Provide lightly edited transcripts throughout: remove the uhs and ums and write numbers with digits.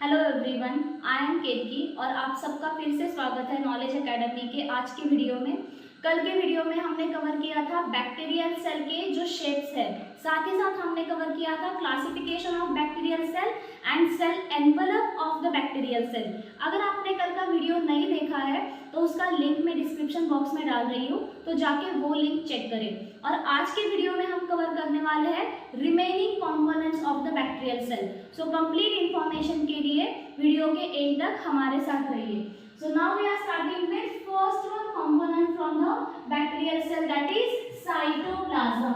Hello everyone, I am केतकी और आप सबका फिर से स्वागत है नॉलेज एकेडमी के आज की वीडियो में। कल के वीडियो में हमने कवर किया था बैक्टीरियल सेल के जो शेप्स है, साथ ही साथ हमने कवर किया था classification of bacterial cell and cell envelope of the bacterial cell. अगर आपने कल का वीडियो नहीं देखा है तो उसका लिंक मैं डिस्क्रिप्शन बॉक्स में डाल रही हूँ, तो जाके वो लिंक चेक करें। और आज के वीडियो में हम कवर करने वाले हैं remaining components of the bacterial cell. So complete information के लिए वीडियो के एंड तक हमारे साथ रहिए। So now we are starting with first one component from the bacterial cell, that is cytoplasm.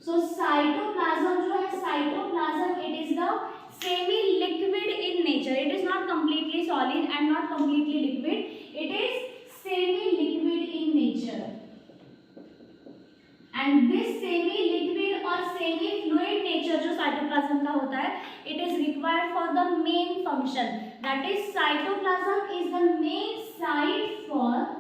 So cytoplasm जो है, cytoplasm it is the semi liquid in nature, it is not completely solid and not completely liquid, it is semi liquid in nature. And this semi liquid और semi fluid nature जो cytoplasm का होता है, it is required for the main function, that is cytoplasm is the main site for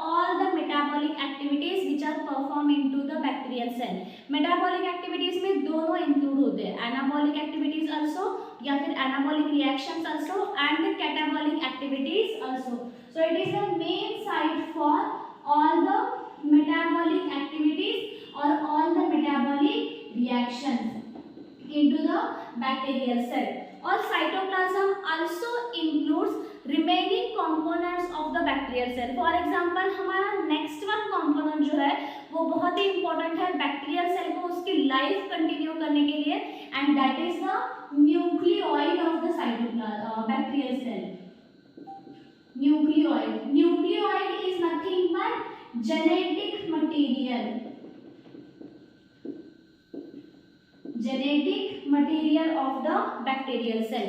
all the metabolic activities which are performed into the bacterial cell. metabolic activities में दोनों include होते हैं, anabolic activities also या फिर anabolic reactions also and catabolic activities also. So it is the main site for all the metabolic activities or all the metabolic reactions into the bacterial cell. और cytoplasm also includes remaining components of the bacterial cell. For example, हमारा next one component जो है वो बहुत ही important है bacterial cell को उसकी life continue करने के लिए, and that is the nucleoid of the bacterial cell. Nucleoid is nothing but genetic material. Genetic material of the bacterial cell.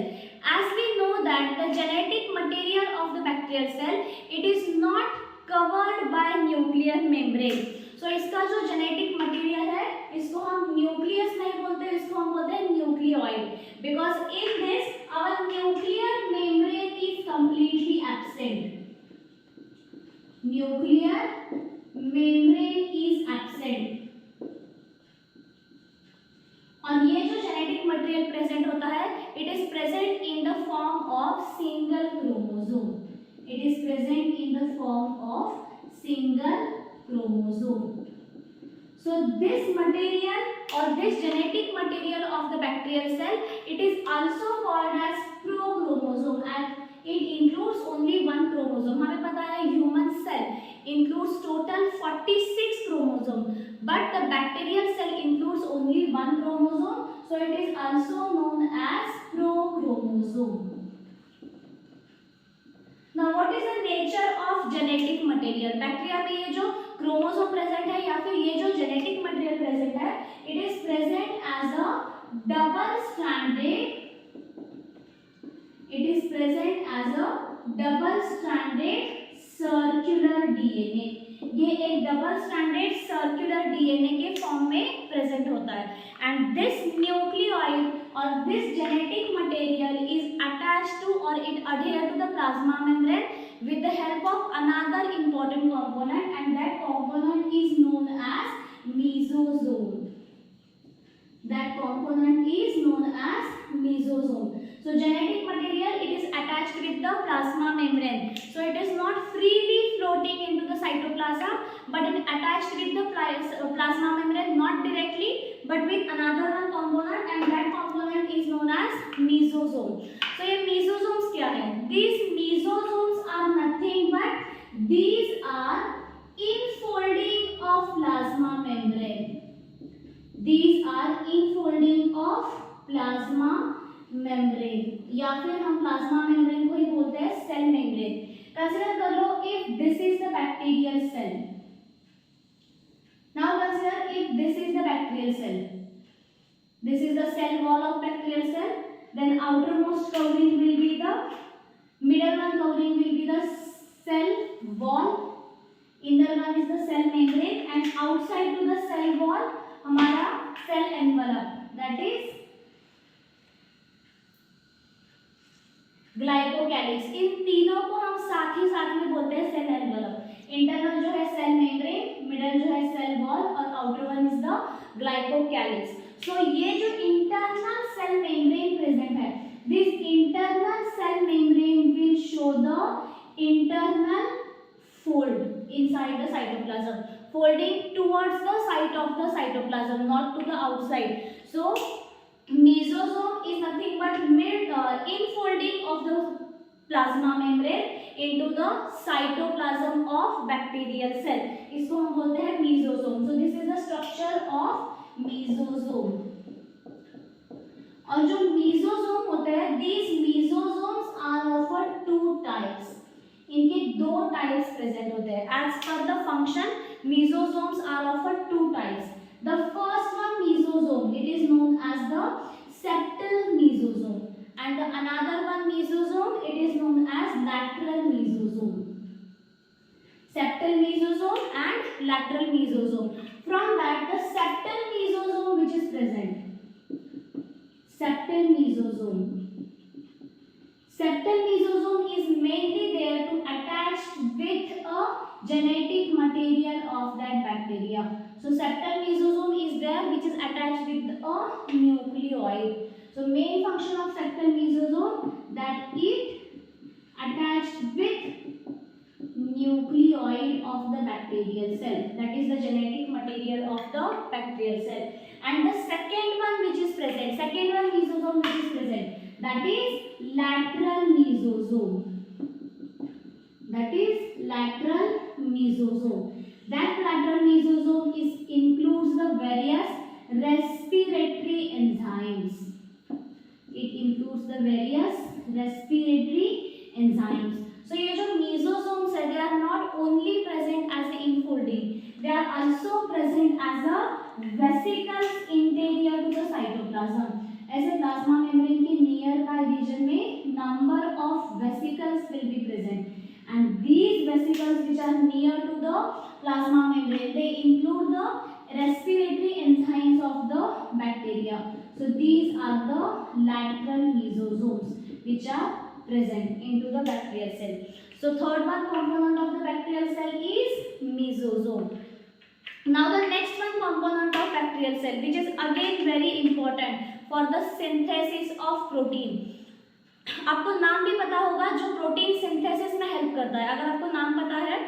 As we know that the genetic material of the bacterial cell, it is not covered by nuclear membrane. So इसका जो genetic material है, इसको हम nucleus नहीं बोलते, इसको हम बोलते हैं nucleoid, because in this our nuclear membrane is completely absent. Nuclear membrane is absent. और ये जो जेनेटिक मटेरियल प्रेजेंट होता है, it is present in the form of single chromosome. It is present in the form of single chromosome. So this material or this genetic material of the bacterial cell, it is also called as prochromosome and it includes only one chromosome. हमें पता है human cell includes total 46 chromosome, but the bacterial cell includes only one chromosome, so it is also known as prochromosome. Now what is the nature of genetic material? Bacteria में ये जो chromosome present है या फिर ये जो genetic material present है, it is present as a double stranded, it is present as a double stranded circular DNA. ये एक डबल स्ट्रैंडेड सर्कुलर डीएनए के फॉर्म में प्रेजेंट होता है. एंड दिस न्यूक्लियोइड और this genetic material is attached to और it adhere to the plasma membrane with the help of another important component, and that component is known as mesosome. That component is known as mesosome. So genetic material, it is attached with the plasma membrane, so it is not freely floating into the cytoplasm, but it attached with the plasma membrane, not directly but with another one component, and that component is known as mesosome. So ये mesosomes क्या है? These mesosomes are nothing but these are infolding of plasma membrane. These are infolding of plasma membrane, या फिर हम plasma membrane को ही बोलते हैं cell membrane. Consider कर लो if this is the bacterial cell. Now consider if this is the bacterial cell. This is the cell wall of bacterial cell. Then outermost covering will be the middle one covering will be the cell wall. Inner one is the cell membrane, and outside to the cell wall हमारा cell envelope, that is glycocalyx. इन तीनों को हम साथ ही साथ में बोलते हैं सेल एनवेलप. इंटरनल जो है सेल मेम्ब्रेन, मिडल जो है सेल वॉल और outer one is the glycocalyx. So ये जो internal cell the cytoplasm, not to the outside. So mesosome is nothing but infolding of the plasma membrane into the cytoplasm of bacterial cell. इसको हम बोलते हैं mesosome. So this is the structure of mesosome. और जो mesosome होते हैं, these mesosomes are of two types. इनके दो टाइप्स प्रेजेंट होते हैं. As per the function, mesosomes are of two types. The first one mesosome, it is known as the septal mesosome, and the another one mesosome, it is known as lateral mesosome. Septal mesosome and lateral mesosome. From that, the septal mesosome which is present, septal mesosome. Septal mesosome is mainly there to attach with a genetic material of that bacteria. So septal mesosome is there which is attached with a nucleoid. So main function of septal mesosome, that it attached with nucleoid of the bacterial cell, that is the genetic material of the bacterial cell. And the second one which is present, second one mesosome which is present, that is lateral mesosome. That is lateral mesosome. That lateral mesosome includes the various respiratory enzymes. It includes the various respiratory enzymes. So ये जो mesosomes है, they are not only present as the infolding, they are also present as a vesicles interior to the cytoplasm. ऐसे plasma membrane के nearby region में number of vesicles will be present, and these vesicles which are near to the plasma membrane, they include the respiratory enzymes of the bacteria. So these are the lateral mesosomes which are present into the bacterial cell. So third one component of the bacterial cell is mesosome. Now the next one component of bacterial cell, which is again very important for the synthesis of protein. आपको नाम भी पता होगा जो protein synthesis में help करता है. अगर आपको नाम पता है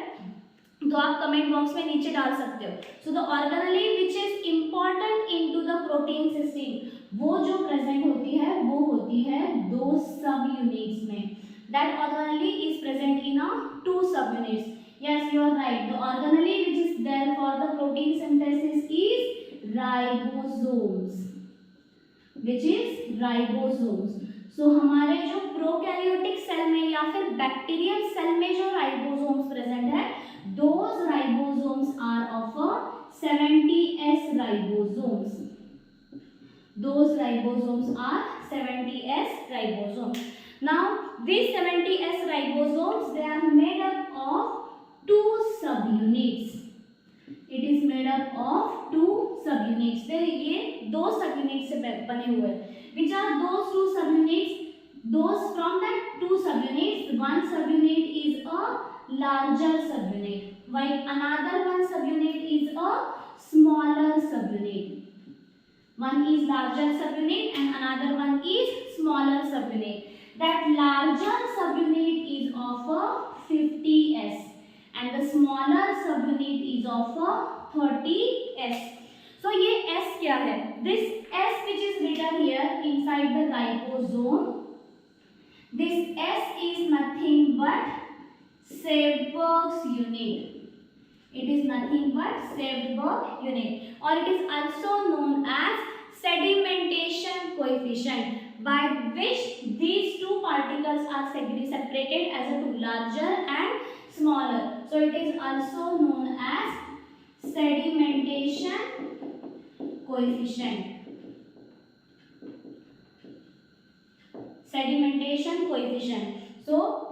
तो आप कमेंट बॉक्स में नीचे डाल सकते हो. So the organelle which is important into the protein system, वो जो प्रेजेंट होती है वो होती है दो सब यूनिट्स में. That organelle is present in a two sub units. Yes, you are right. The organelle which is there for the protein synthesis is ribosomes, which is ribosomes. So हमारे जो प्रोकैरियोटिक सेल में या फिर bacterial cell में जो ribosomes present है, those ribosomes are of a 70S ribosomes. Those ribosomes are 70S ribosomes. Now these 70S ribosomes, they are made up of two subunits. It is made up of two subunits. ये दो subunits से बने हुए हैं. Which are those two subunits? Those from that two subunits, one subunit is a larger subunit, while another one subunit is a smaller subunit. One is larger subunit and another one is smaller subunit. That larger subunit is of a 50S and the smaller subunit is of a 30S. So ये S क्या है? This S which is written here inside the ribosome, this S is nothing but Svedberg's unit. It is nothing but Svedberg unit, or it is also known as sedimentation coefficient, by which these two particles are separated as a two, larger and smaller. So it is also known as sedimentation coefficient. Sedimentation coefficient. So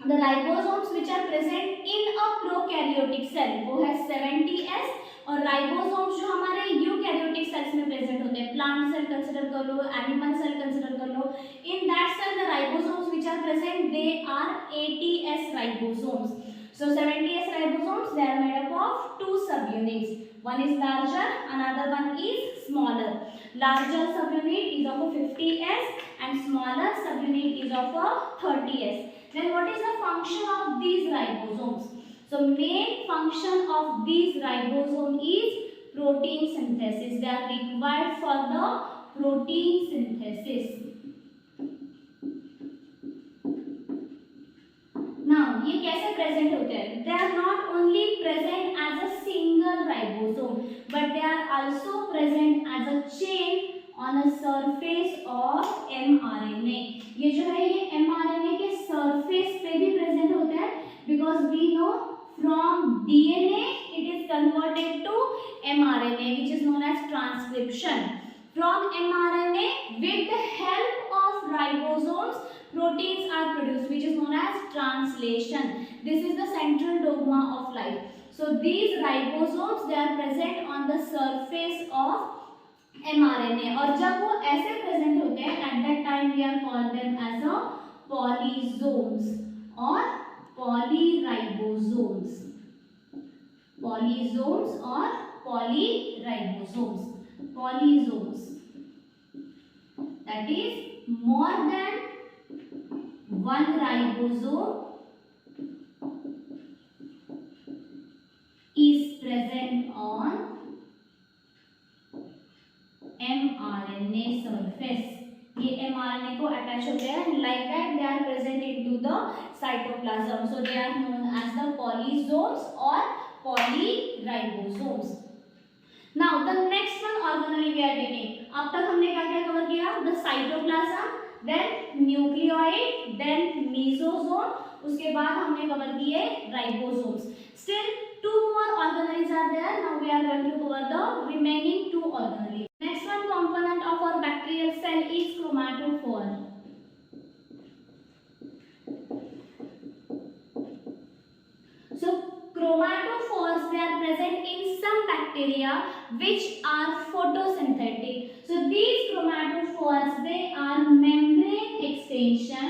the ribosomes which are present in a prokaryotic cell वो है 70S, और ribosomes जो हमारे eukaryotic cells में present होते हैं, plant cell consider कर लो, animal cell consider कर लो, in that cell the ribosomes which are present, they are 80S ribosomes. So 70S ribosomes, they are made up of two subunits. One is larger, another one is smaller. Larger subunit is of a 50S and smaller subunit is of a 30S. Then what is the function of these ribosomes? So main function of these ribosomes is protein synthesis. They are required for the protein synthesis. Now ये कैसे present होते हैं? They are not only present as a single ribosome, but they are also present as a chain on a surface of mRNA. ये जो है ये mRNA के surface पे भी present होते हैं, because we know from DNA it is converted to mRNA, which is known as transcription. From mRNA, with the help of ribosomes, proteins are produced, which is known as translation. This is the central dogma of life. So these ribosomes, they are present on the surface of mRNA, और जब वो ऐसे present होते हैं, at that time we are called them as a polysomes or polyribosomes. Polysomes or polyribosomes. Polysomes, that is more than one ribosome is present on mRNA surface. ये mRNA को attach होते हैं, like that they are present into the cytoplasm. So they are known as the polysomes or polyribosomes. Now the next one organelle we are getting. अब तक हमने क्या क्या cover किया? The cytoplasm, then nucleoid, then mesosome. उसके बाद हमने cover किए ribosomes. Still two more organelles are there. Now we are going to cover the remaining two organelles. Next one component of our bacterial cell is chromatophore. So chromatophores, they are present in some bacteria which are photosynthetic. So these chromatophores, they are membrane extension.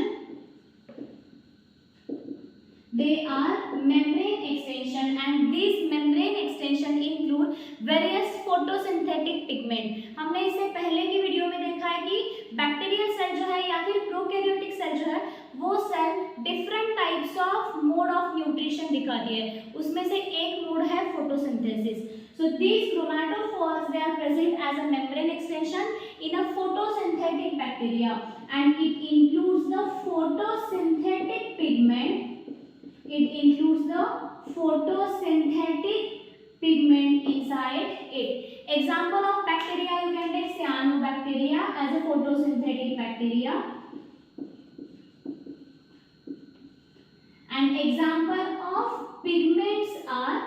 They are membrane extension, and these membrane extension include various photosynthetic pigment. हमने इससे पहले की video में देखा है कि bacterial cell जो है या फिर प्रोकैरियोटिक सेल जो है वो cell different types of mode of nutrition दिखाती है. उसमें से एक मोड है photosynthesis. So these chromatophores, they are present as a membrane extension in a photosynthetic bacteria, and it includes the photosynthetic pigment. It includes the photosynthetic pigment inside it. Example of bacteria, you can take cyanobacteria as a photosynthetic bacteria. And example of pigments are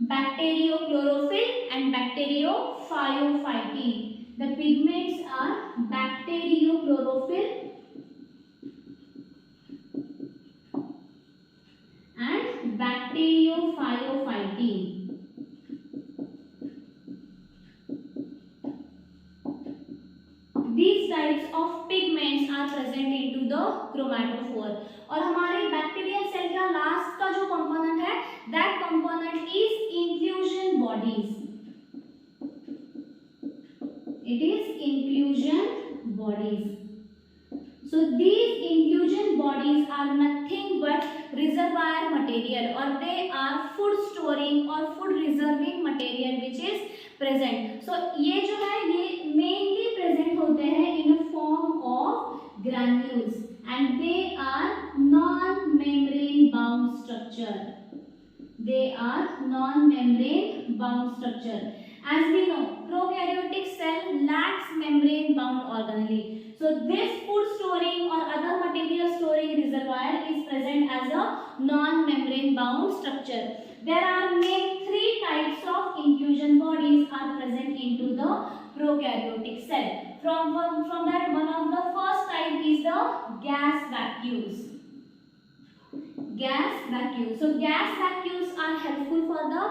bacteriochlorophyll and bacteriophyophytin. The pigments are bacteriochlorophyll and bacteriophyophytin. These types of pigments are present into the chromatophore. और हमारे bacterial cell का last का जो component है, that component is inclusion bodies. It is inclusion bodies. So these inclusion bodies are nothing but reservoir material, or they are food storing or food reserving material which is present. So ये जो है ये mainly present होते हैं in a form of granules, and they are non-membrane bound structure. They are non-membrane bound structure. As we know, prokaryotic cell lacks membrane bound organelle. So this food storing or other material storing reservoir is present as a non-membrane bound structure. There are main three types of inclusion bodies are present into the prokaryotic cell. From that, one of the first type is the gas vacuoles. Gas vacuole. So gas vacuoles are helpful for the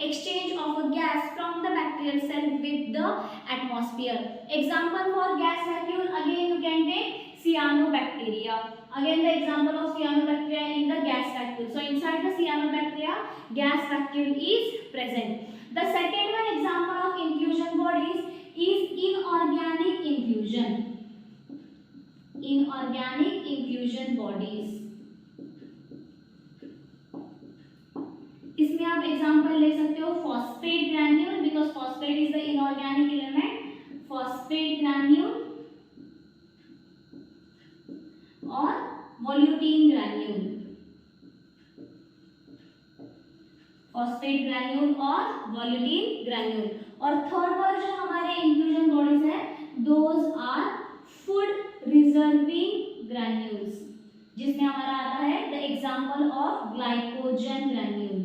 exchange of a gas from the bacterial cell with the atmosphere. Example for gas vacuole, again you can take cyanobacteria. Again the example of cyanobacteria in the gas vacuole. So inside the cyanobacteria, gas vacuole is present. The second one example of inclusion bodies is inorganic inclusion. Inorganic inclusion bodies. इसमें आप example ले सकते हो phosphate granule, because phosphate is the inorganic element, phosphate granule और volutin granule, phosphate granule और volutin granule. और third word जो हमारे इंक्लूजन बॉडीज है, those are food reserving granules, जिसमें हमारा आता है the example of glycogen granule.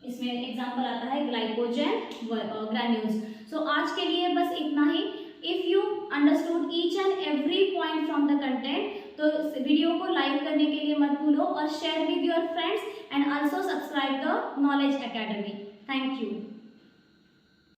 इसमें एग्जांपल आता है ग्लाइकोजन ग्रैन्यूल्स। सो आज के लिए बस इतना ही। If you understood each and every point from the content, तो वीडियो को लाइक करने के लिए मत भूलो और share with your friends and also subscribe the Knowledge Academy. Thank you.